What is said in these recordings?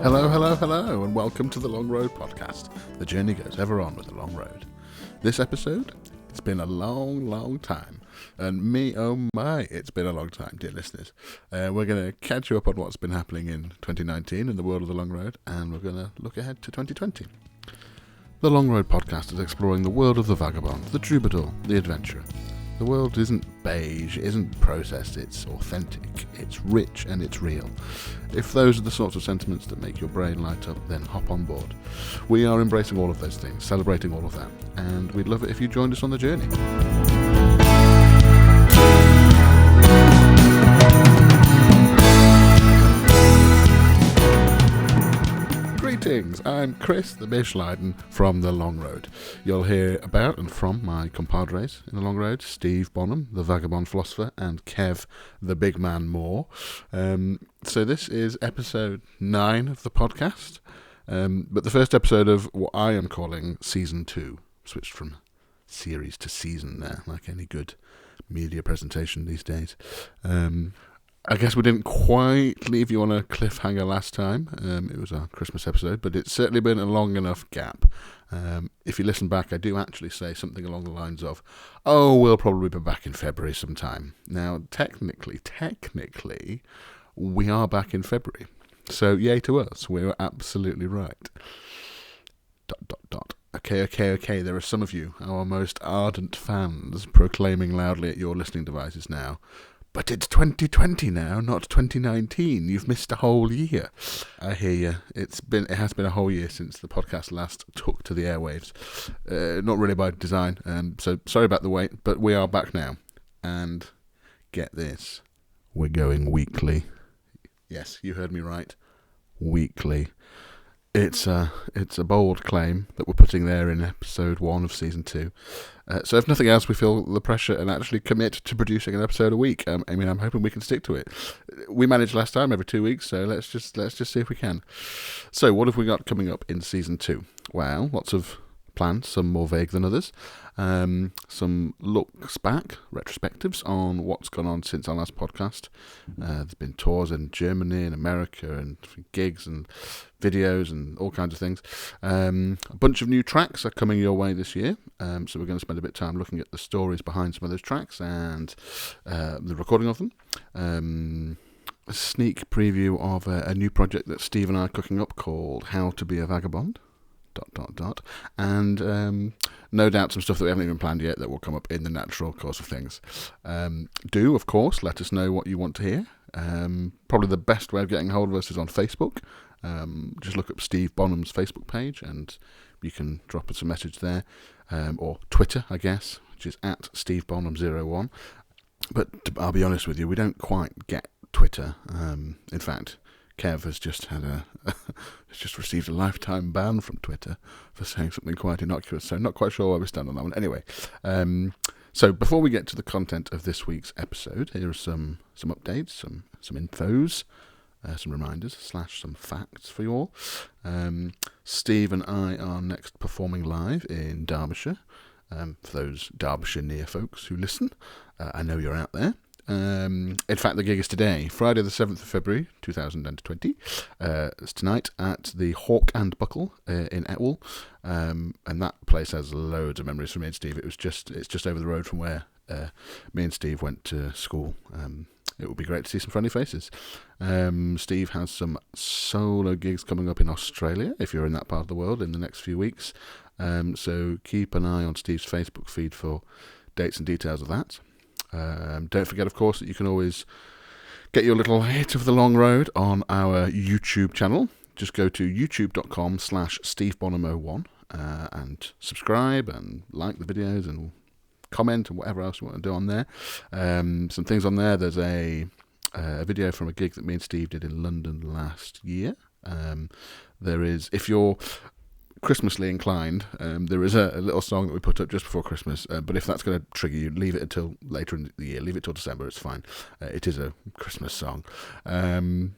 Hello, hello, hello, and welcome to the Long Road Podcast. The journey goes ever on with the long road. This episode, it's been a long time. And me, oh my, it's been a long time, dear listeners. We're going to catch you up on what's been happening in 2019 in the world of the long road, and we're going to look ahead to 2020. The Long Road Podcast is exploring the world of the vagabond, the troubadour, the adventurer. The world isn't beige, it isn't processed, it's authentic, it's rich and it's real. If those are the sorts of sentiments that make your brain light up, then hop on board. We are embracing all of those things, celebrating all of that, and we'd love it if you joined us on the journey. Greetings, I'm Chris, the Bish Lydon from the Long Road. You'll hear about and from my compadres in the Long Road, Steve Bonham, the Vagabond Philosopher, and Kev, the Big Man Moore. So this is episode 9 of the podcast, but the first episode of what I am calling Season 2. Switched from series to season there, like any good media presentation these days. I guess we didn't quite leave you on a cliffhanger last time. It was our Christmas episode, but it's certainly been a long enough gap. If you listen back, I do actually say something along the lines of, we'll probably be back in February sometime. Now, technically, we are back in February. So, yay to us. We were absolutely right. ... Okay. There are some of you, our most ardent fans, proclaiming loudly at your listening devices now, but it's 2020 now, not 2019. You've missed a whole year. I hear you. It has been a whole year since the podcast last took to the airwaves. Not really by design. So sorry about the wait, but we are back now. And get this, we're going weekly. Yes, you heard me right. Weekly. It's a bold claim that we're putting there in episode 1 of season 2. So if nothing else, we feel the pressure and actually commit to producing an episode a week. I'm hoping we can stick to it. We managed last time every 2 weeks, so let's just see if we can. So what have we got coming up in season 2? Well, lots of plans, some more vague than others. Some looks back, retrospectives on what's gone on since our last podcast. There's been tours in Germany and America and gigs and videos and all kinds of things. A bunch of new tracks are coming your way this year, so we're going to spend a bit of time looking at the stories behind some of those tracks and the recording of them. A sneak preview of a new project that Steve and I are cooking up called How to Be a Vagabond. ... And no doubt some stuff that we haven't even planned yet that will come up in the natural course of things. Do, of course, let us know what you want to hear. Probably the best way of getting hold of us is on Facebook. Just look up Steve Bonham's Facebook page and you can drop us a message there. Or Twitter, I guess, which is at SteveBonham01. But I'll be honest with you, we don't quite get Twitter. In fact, Kev has just received a lifetime ban from Twitter for saying something quite innocuous, so not quite sure where we stand on that one. Anyway, so before we get to the content of this week's episode, here are some updates, some infos, some reminders / some facts for you all. Steve and I are next performing live in Derbyshire. For those Derbyshire near folks who listen, I know you're out there. In fact, the gig is today, Friday the 7th of February 2020. It's tonight at the Hawk and Buckle in Etwall, and that place has loads of memories for me and Steve. It's just over the road from where me and Steve went to school. It would be great to see some friendly faces. Steve has some solo gigs coming up in Australia, if you're in that part of the world, in the next few weeks. So keep an eye on Steve's Facebook feed for dates and details of that. Don't forget, of course, that you can always get your little hit of the long road on our YouTube channel. Just go to youtube.com/SteveBonham01 and subscribe and like the videos and comment and whatever else you want to do on there. Some things on there. There's a video from a gig that me and Steve did in London last year. There is, if you're Christmasly inclined, there is a little song that we put up just before Christmas, but if that's going to trigger you, leave it until later in the year. Leave it till December, it's fine. It is a Christmas song. And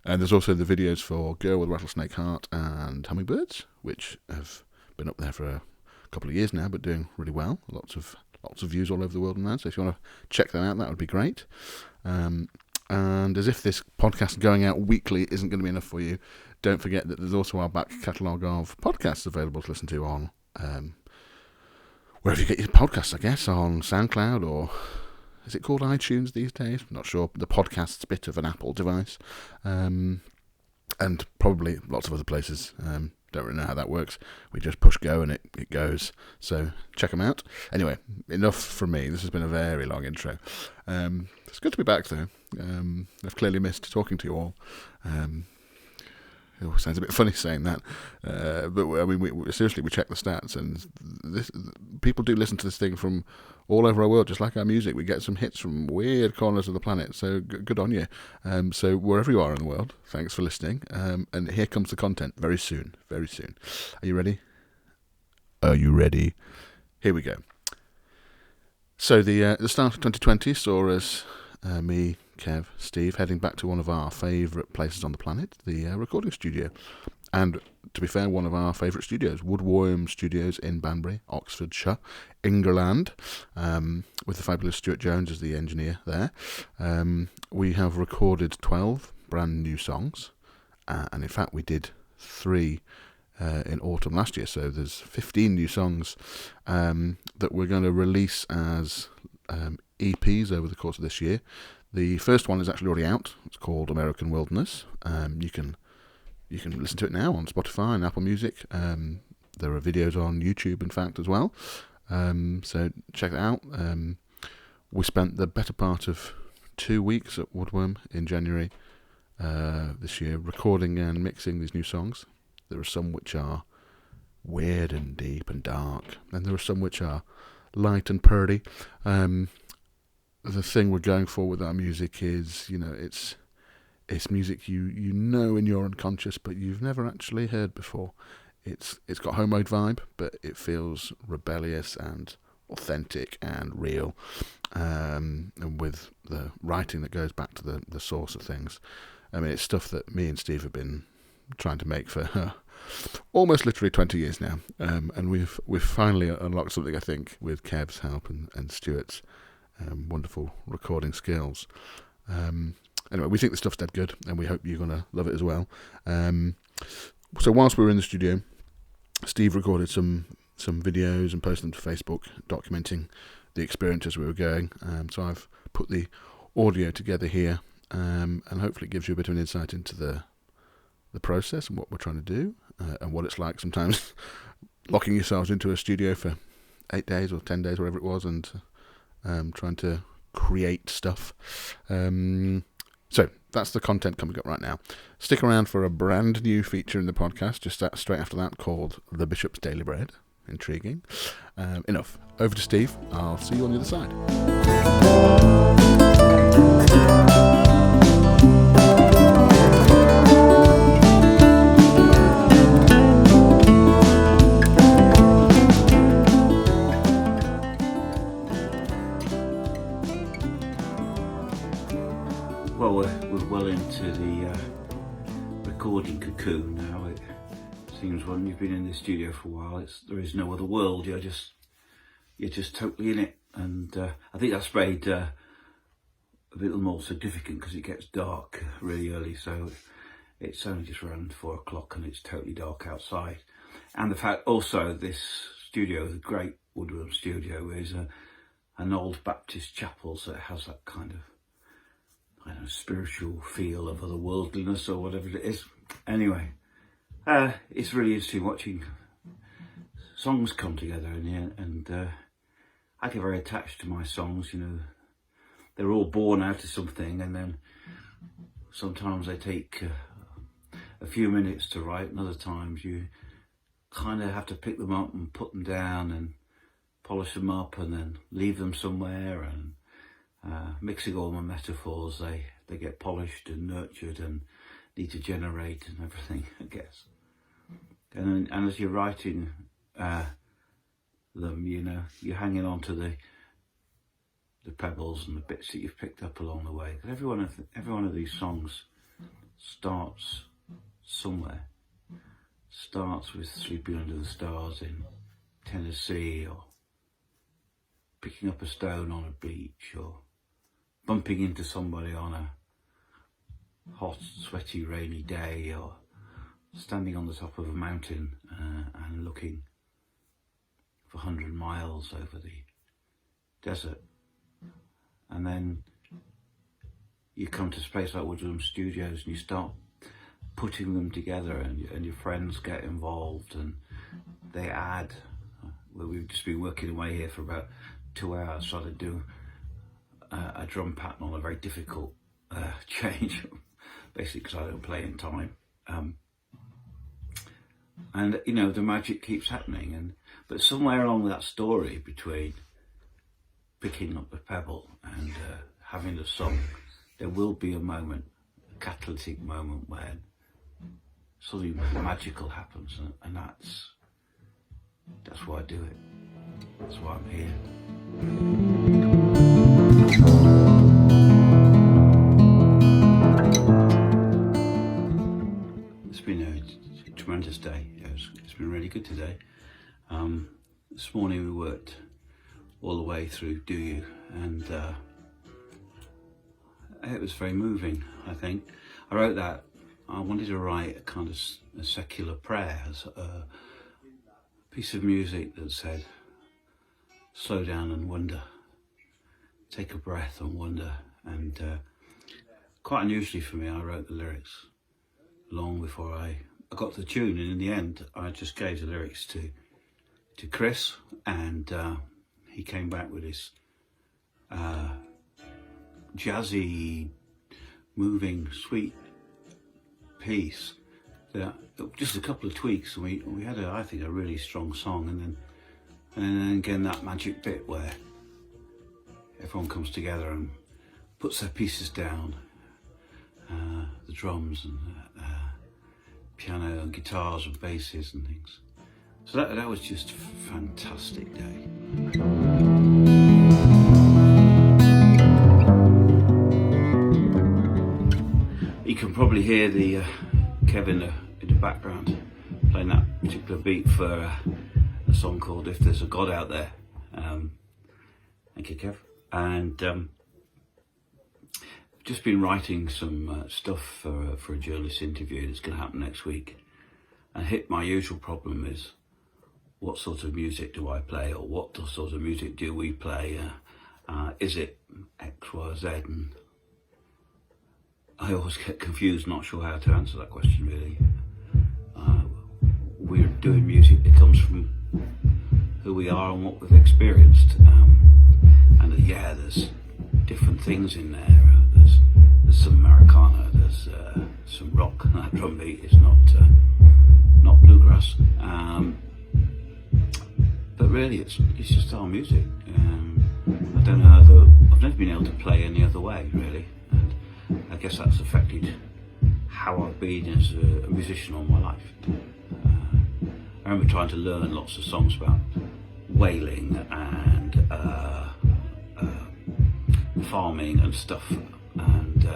there's also the videos for Girl with Rattlesnake Heart and Hummingbirds, which have been up there for a couple of years now, but doing really well. Lots of views all over the world on that, so if you want to check them out, that would be great. And as if this podcast going out weekly isn't going to be enough for you, don't forget that there's also our back catalogue of podcasts available to listen to on wherever you get your podcasts, I guess, on SoundCloud, or is it called iTunes these days? I'm not sure. The podcast's bit of an Apple device. And probably lots of other places. Don't really know how that works. We just push go and it goes. So check them out. Anyway, enough from me. This has been a very long intro. It's good to be back, though. I've clearly missed talking to you all. It sounds a bit funny saying that, but I mean, we seriously, we check the stats, and people do listen to this thing from all over our world, just like our music. We get some hits from weird corners of the planet, so good on you. So wherever you are in the world, thanks for listening, and here comes the content very soon, very soon. Are you ready? Are you ready? Here we go. So the start of 2020 saw us, me, Kev, Steve, heading back to one of our favourite places on the planet, the recording studio. And to be fair, one of our favourite studios, Woodworm Studios in Banbury, Oxfordshire, England, with the fabulous Stuart Jones as the engineer there. We have recorded 12 brand new songs, and in fact we did 3 in autumn last year, so there's 15 new songs that we're going to release as EPs over the course of this year. The first one is actually already out. It's called American Wilderness. You can listen to it now on Spotify and Apple Music. There are videos on YouTube, in fact, as well. So check it out. We spent the better part of 2 weeks at Woodworm in January this year, recording and mixing these new songs. There are some which are weird and deep and dark, and there are some which are light and purdy. The thing we're going for with our music is, it's music you know in your unconscious, but you've never actually heard before. It's got homemade vibe, but it feels rebellious and authentic and real, and with the writing that goes back to the source of things. I mean, it's stuff that me and Steve have been trying to make for almost literally 20 years now, and we've finally unlocked something, I think, with Kev's help and Stuart's wonderful recording skills. Anyway, we think the stuff's dead good, and we hope you're going to love it as well. So whilst we were in the studio, Steve recorded some videos and posted them to Facebook, documenting the experience as we were going. So I've put the audio together here, and hopefully it gives you a bit of an insight into the process and what we're trying to do, and what it's like sometimes locking yourselves into a studio for 8 days or 10 days, whatever it was, and trying to create stuff. So that's the content coming up right now. Stick around for a brand new feature in the podcast just straight after that, called The Bishop's Daily Bread. Intriguing. Enough. Over to Steve. I'll see you on the other side. Well, we're well into the recording cocoon now. It seems when you've been in the studio for a while, there is no other world. You're just totally in it, and I think that's made a bit more significant because it gets dark really early. So it's only just around 4 o'clock, and it's totally dark outside. And the fact also this studio, the great Woodworm studio, is an old Baptist chapel, so it has that kind of spiritual feel of otherworldliness or whatever it is. Anyway, it's really interesting watching songs come together in here, and I get very attached to my songs. They're all born out of something, and then sometimes they take a few minutes to write, and other times you kind of have to pick them up and put them down and polish them up and then leave them somewhere, and mixing all my metaphors, they get polished and nurtured and need to generate and everything, I guess. And as you're writing them, you're hanging on to the pebbles and the bits that you've picked up along the way. Because every one of these songs starts somewhere. Starts with Sleeping Under the Stars in Tennessee, or picking up a stone on a beach, or bumping into somebody on hot, sweaty, rainy day, or standing on the top of a mountain and looking for 100 miles over the desert. And then you come to a space like Woodland Studios and you start putting them together, and your friends get involved and they add. Well, we've just been working away here for about 2 hours trying to do a drum pattern on a very difficult change, basically because I don't play in time. And you know, the magic keeps happening, but somewhere along that story between picking up the pebble and having the song, there will be a moment, a catalytic moment, where something magical happens, and that's why I do it. That's why I'm here. It's been a tremendous day. It's been really good today. This morning we worked all the way through Do You, and it was very moving, I think. I wrote that. I wanted to write a kind of a secular prayer, a piece of music that said, slow down and wonder, take a breath and wonder. And quite unusually for me, I wrote the lyrics long before I got the tune, and in the end I just gave the lyrics to Chris, and he came back with this jazzy, moving, sweet piece that just a couple of tweaks, and we had I think a really strong song. And then again that magic bit where everyone comes together and puts their pieces down, the drums and piano and guitars and basses and things. So that was just a fantastic day. You can probably hear the Kevin in the background playing that particular beat for a song called If There's a God Out There. Thank you, Kev. And just been writing some stuff for a journalist interview that's going to happen next week. And my usual problem is, what sort of music do I play, or what sort of music do we play? Is it X, Y, Z? And I always get confused, not sure how to answer that question really. We're doing music that comes from who we are and what we've experienced. And yeah, there's different things in there. There's some Americana, there's some rock. That drum beat is not bluegrass. But really, it's just our music. I don't know I've never been able to play any other way really. I guess that's affected how I've been as a musician all my life. I remember trying to learn lots of songs about whaling and farming and stuff, and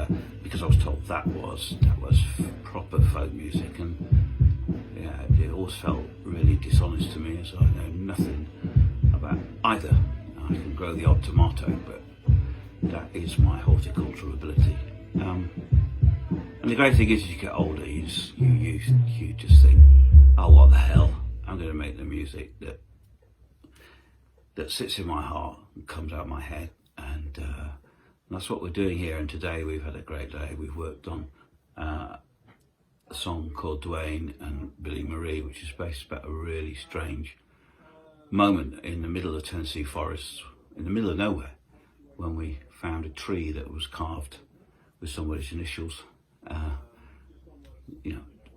because I was told that was proper folk music, and yeah, it always felt really dishonest to me, as I know nothing about either. I can grow the odd tomato, but that is my horticultural ability. And the great thing is, as you get older, you just think, oh, what the hell, I'm going to make the music that sits in my heart and comes out of my head. And that's what we're doing here. And today we've had a great day. We've worked on a song called Dwayne and Billy Marie, which is based about a really strange moment in the middle of Tennessee forests, in the middle of nowhere, when we found a tree that was carved with somebody's initials.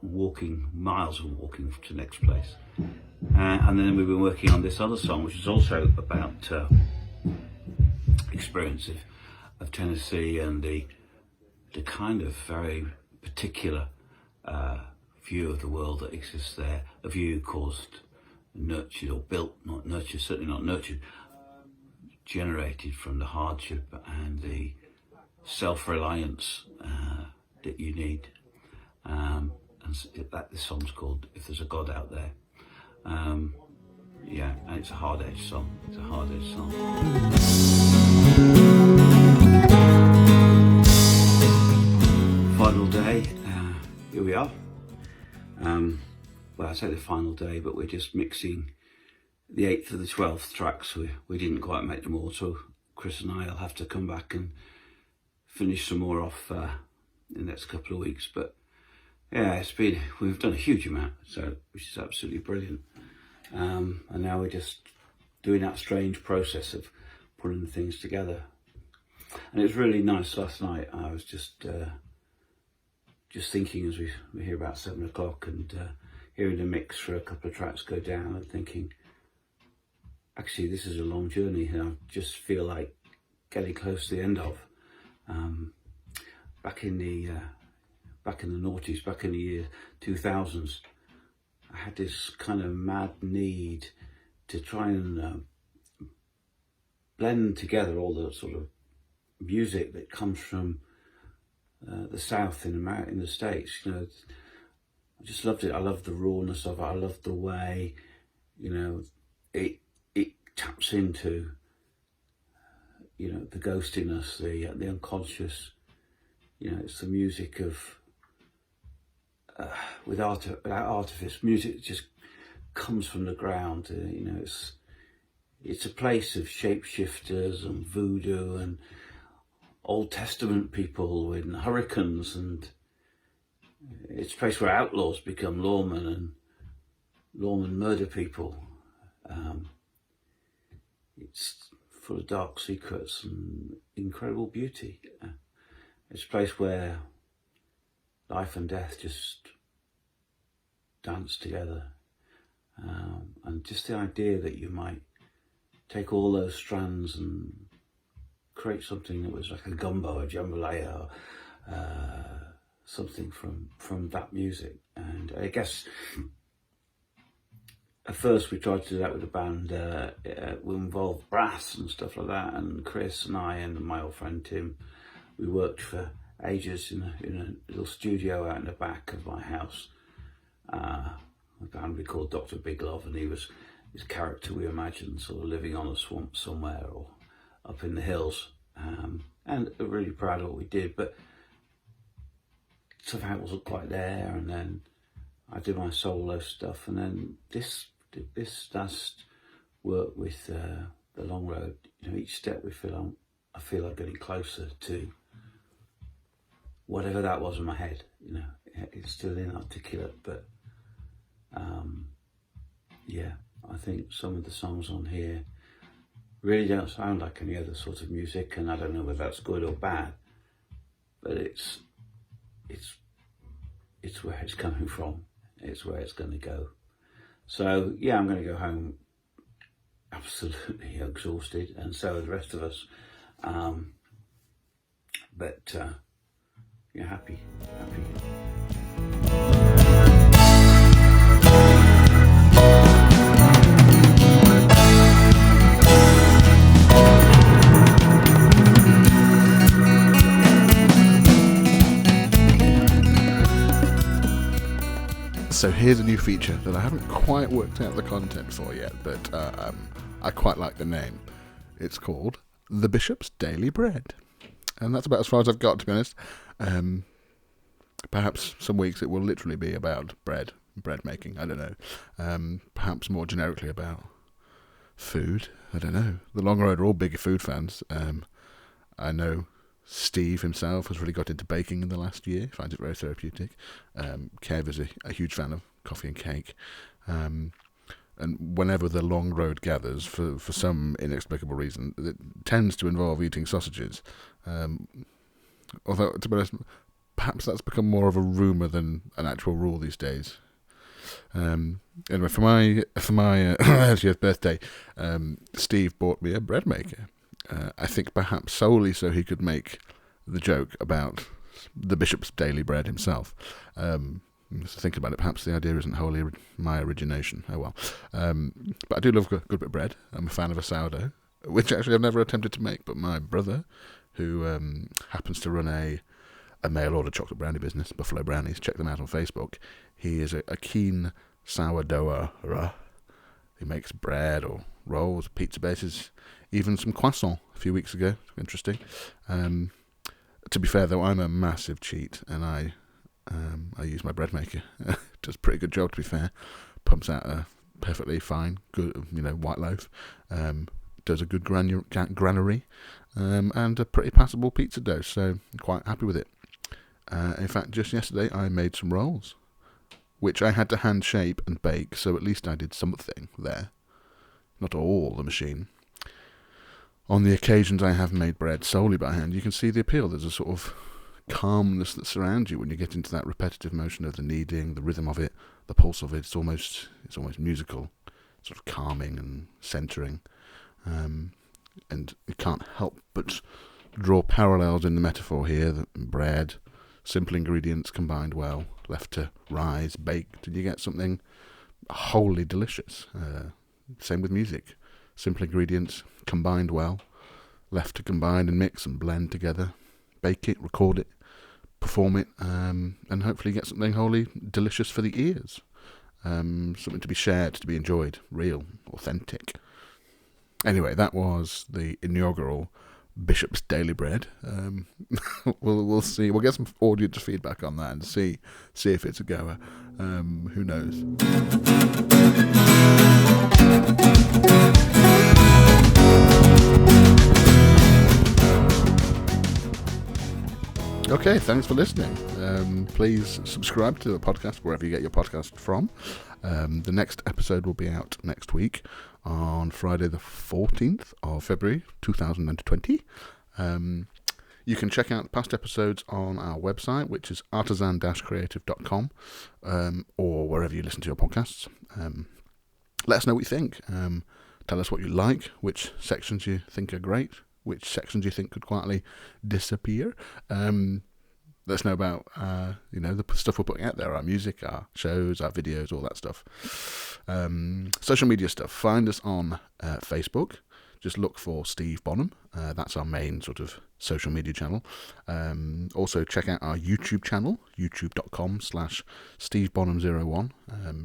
Walking miles and walking to the next place. And then we've been working on this other song, which is also about experience of Tennessee and the kind of very particular view of the world that exists there, a view caused, nurtured or built, not nurtured, certainly not nurtured, generated from the hardship and the self-reliance that you need. And this song's called If There's a God Out There. And it's a hard-edged song. It's a hard-edged song. Final here we are. Well, I say the final day, but we're just mixing the 8th to the 12th tracks. We didn't quite make them all, so Chris and I will have to come back and finish some more off in the next couple of weeks. But yeah, we've done a huge amount, so which is absolutely brilliant. And now we're just doing that strange process of putting things together. And it was really nice last night. I was just thinking as we were here about 7 o'clock and hearing the mix for a couple of tracks go down and thinking, actually, this is a long journey and I just feel like getting close to the end of. Back in the noughties, back in the year 2000s, I had this kind of mad need to try and blend together all the sort of music that comes from the South in the States. You know, I just loved it. I loved the rawness of it. I loved the way, you know, it taps into, you know, the ghostiness, the unconscious. You know, it's the music of without artifice. Music just comes from the ground. You know, it's a place of shapeshifters and voodoo and Old Testament people and hurricanes, and it's a place where outlaws become lawmen and lawmen murder people. It's full of dark secrets and incredible beauty. It's a place where life and death just dance together. And just the idea that you might take all those strands and create something that was like a gumbo, a jambalaya, something from that music. And I guess at first we tried to do that with the band. We involved brass and stuff like that, and Chris and I and my old friend Tim, we worked for ages in a little studio out in the back of my house. A band we called Dr. Big Love, and he was his character we imagined sort of living on a swamp somewhere or up in the hills, and we're really proud of what we did, but somehow it wasn't quite there. And then I did my solo stuff, and then this last work with the Long Road. You know, each step I feel I'm getting closer to whatever that was in my head. You know, it's still inarticulate, but yeah, I think some of the songs on here really don't sound like any other sort of music, and I don't know whether that's good or bad, but it's where it's coming from. It's where it's going to go. So yeah, I'm going to go home absolutely exhausted, and so are the rest of us. But yeah, happy. So here's a new feature that I haven't quite worked out the content for yet, but I quite like the name. It's called The Bishop's Daily Bread. And that's about as far as I've got, to be honest. Perhaps some weeks it will literally be about bread making, I don't know. Perhaps more generically about food, I don't know. The Long Road are all big food fans. I know Steve himself has really got into baking in the last year, finds it very therapeutic. Kev is a huge fan of coffee and cake. And whenever the Long Road gathers, for some inexplicable reason, it tends to involve eating sausages. Although, to be honest, perhaps that's become more of a rumour than an actual rule these days. Anyway, for my 30th birthday, Steve bought me a bread maker. I think perhaps solely so he could make the joke about the Bishop's Daily Bread himself. So thinking about it, perhaps the idea isn't wholly my origination. Oh well. But I do love a good bit of bread. I'm a fan of a sourdough, which actually I've never attempted to make, but my brother, who happens to run a mail-order chocolate brownie business, Buffalo Brownies, check them out on Facebook. He is a keen sourdough'er. He makes bread or rolls, pizza bases, even some croissants a few weeks ago. Interesting. To be fair, though, I'm a massive cheat, and I I use my bread maker. Does a pretty good job, to be fair. Pumps out a perfectly fine, good, white loaf. Does a good granary, and a pretty passable pizza dough. So I'm quite happy with it. In fact, just yesterday I made some rolls, which I had to hand shape and bake. So at least I did something there. Not all the machine. On the occasions I have made bread solely by hand, you can see the appeal. There's a sort of calmness that surrounds you when you get into that repetitive motion of the kneading, the rhythm of it, the pulse of it. It's almost musical, sort of calming and centering. And you can't help but draw parallels in the metaphor here. That bread, simple ingredients combined well, left to rise, baked, and you get something wholly delicious. Same with music. Simple ingredients combined well, left to combine and mix and blend together. Bake it, record it, perform it, and hopefully get something wholly delicious for the ears. Something to be shared, to be enjoyed, real, authentic. Anyway, that was the inaugural Bishop's Daily Bread. We'll see. We'll get some audience feedback on that and see if it's a goer. Who knows? Okay, thanks for listening. Please subscribe to the podcast wherever you get your podcast from. The next episode will be out next week on Friday the 14th of February 2020. You can check out past episodes on our website, which is artisan-creative.com, or wherever you listen to your podcasts. Let us know what you think. Tell us what you like, which sections you think are great, which sections you think could quietly disappear. Let us know about, the stuff we're putting out there, our music, our shows, our videos, all that stuff. Social media stuff. Find us on Facebook. Just look for Steve Bonham. That's our main sort of social media channel. Also check out our YouTube channel, youtube.com/SteveBonham01.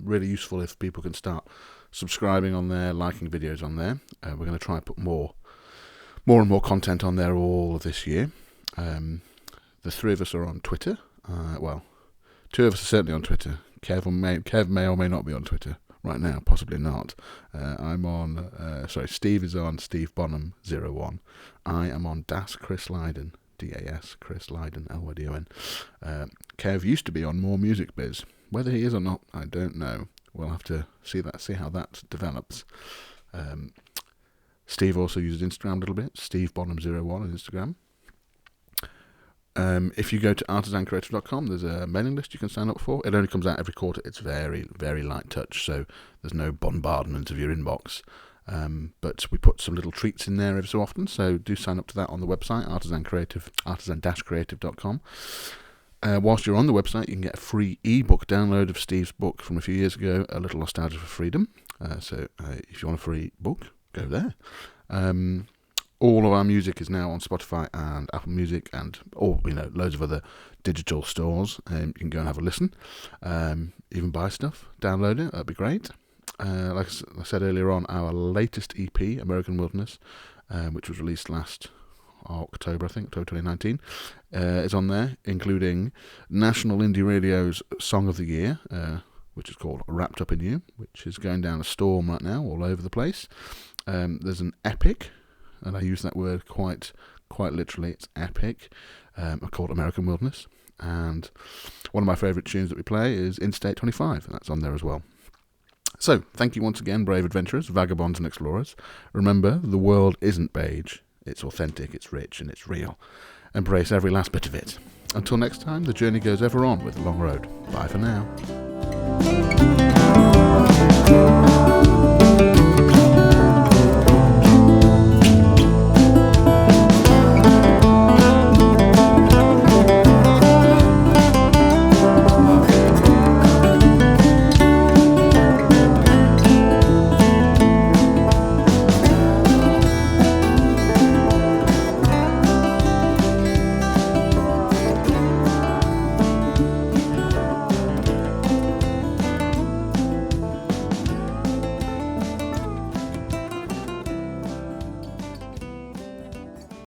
Really useful if people can start subscribing on there, liking videos on there. We're going to try and put more and more content on there all of this year. The three of us are on Twitter. Two of us are certainly on Twitter. Kev may or may not be on Twitter right now, possibly not. Steve is on Steve Bonham 01. I am on Das Chris Lydon, DAS Chris Lydon, LYDON. Kev used to be on More Music Biz. Whether he is or not, I don't know. We'll have to see how that develops. Steve also uses Instagram a little bit. Steve Bonham 01 on Instagram. If you go to artisancreative.com, there's a mailing list you can sign up for. It only comes out every quarter. It's very, very light touch, so there's no bombardment of your inbox. But we put some little treats in there every so often, so do sign up to that on the website, artisan-creative.com. Whilst you're on the website, you can get a free ebook download of Steve's book from a few years ago, A Little Nostalgia for Freedom. So if you want a free book, go there. All of our music is now on Spotify and Apple Music and loads of other digital stores. You can go and have a listen. Even buy stuff, download it. That'd be great. Like I said earlier on, our latest EP, American Wilderness, which was released last October 2019, is on there, including National Indie Radio's Song of the Year, which is called Wrapped Up in You, which is going down a storm right now all over the place. There's an epic, and I use that word quite literally. It's epic, called American Wilderness. And one of my favourite tunes that we play is Interstate 25, and that's on there as well. So, thank you once again, brave adventurers, vagabonds and explorers. Remember, the world isn't beige. It's authentic, it's rich, and it's real. Embrace every last bit of it. Until next time, the journey goes ever on with the long road. Bye for now.